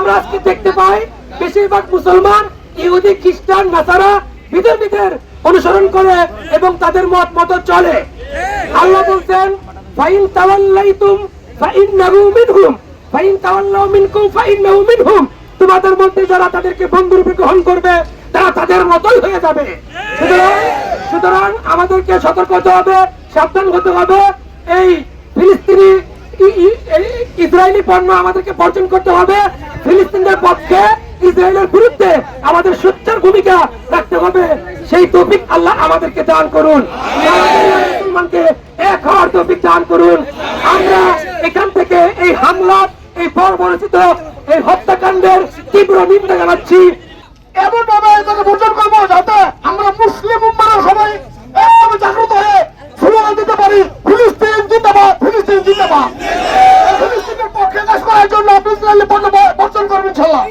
আমরা আজকে দেখতে পাই বেশিরভাগ মুসলমান, ইহুদি, খ্রিস্টান, নাসারা বিধর্মীদের অনুসরণ করে এবং তাদের মত মতো চলে। আল্লাহ বলছেন ফাইন তাওয়াল্লাইতুম ফাইন্নাহু মিনহুম ফাইন তাওয়াল্লাউ মিনকুম ফাইন্নাহু মিনহুম, তোমাদের মধ্যে যারা তাদেরকে বন্ধুরূপে গ্রহণ করবে তারা তাদের মতই হয়ে যাবে। সুতরাং আমাদেরকে সতর্ক হতে হবে, সাবধান হতে হবে। এই ফিলিস্তিনি ইসরায়েলি পণ্য আমাদেরকে বর্জন করতে হবে। ফিলিস্তিনের পক্ষে, ইসরায়েলের বিরুদ্ধে আমাদের সোচ্চার ভূমিকা রাখতে হবে। সেই তৌফিক আল্লাহ আমাদেরকে দান করুন, মুসলমানকে এক হওয়ার তৌফিক দান করুন। আমরা এখান থেকে এই হামলা, এই বর্বরচিত এই হত্যাকাণ্ডের তীব্র নিন্দা জানাচ্ছি। এমন ভাবে এটাকে বর্জন করবো যাতে আমরা মুসলিম উম্মারা সবাই একভাবে জাগ্রত হয়ে স্লোগান দিতে পারি, ফিলিস্তিন জিন্দাবাদ, ফিলিস্তিন জিন্দাবাদ। ফিলিস্তিনের পক্ষে কাজ করার জন্য আপনি ইসরায়েলি পণ্য বর্জন করবেন ইনশাআল্লাহ।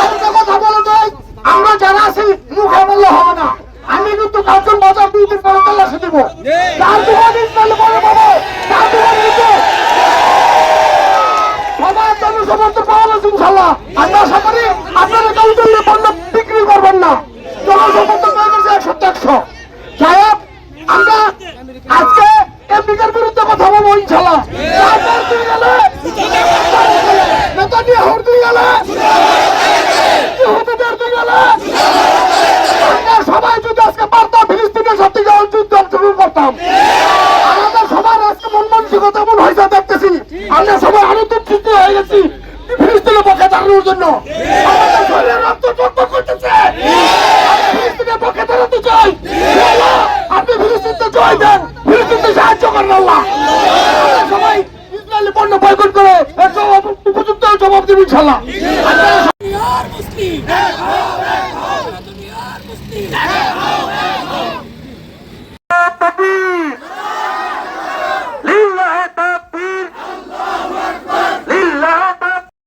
একটা কথা বলে যাই, আমরা যারা আছি মুখে বললে হবে না। আমি কিন্তু কার্জন বাজার 2 দিন পরে তল্লাশি দিব, তার দোকান ইসরায়েলি পণ্য পাবো, তার দোকান কিন্তু সবার জন্য সমর্থন পাওয়া যাচ্ছে ইনশাআল্লাহ। আমরা আশা করি আপনারা কেউ জন্য পণ্য বিক্রি করবেন না, জনসমর্থন পাওয়া যাচ্ছে 100-100। সাহেব, আমরা আজকে আমেরিকার বিরুদ্ধে কথা বলবো ইনশাআল্লাহ। তারপর তুই গেলে নেতানিয়াহুর তুই গেলে ইহুদিদের তুই গেলে আমরা সবাই যদি আজকে পারতাম ফিলিস্তিনের সাথে যুদ্ধে অংশগ্রহণ করতাম। আমাদের সবার আজকে মন মানসিকতা এমন হয়েছে দেখতেছি, আমরা সবাই আনন্দ সৃষ্টি হয়ে গেছি ফিলিস্তিনের পক্ষে দাঁড়ানোর জন্য। আমাদের শরীরের রক্ত চক্র করতেছে, ফিলিস্তিনের পক্ষে দাঁড়াতে চাই। আপনি ফিলিস্তিনকে জয় দেন, ফিলিস্তিনকে সাহায্য করেন আল্লাহ। আমরা সবাই ইসরায়েলি পণ্য বয়কট করে উপযুক্ত জবাব দেব ইনশাআল্লাহ।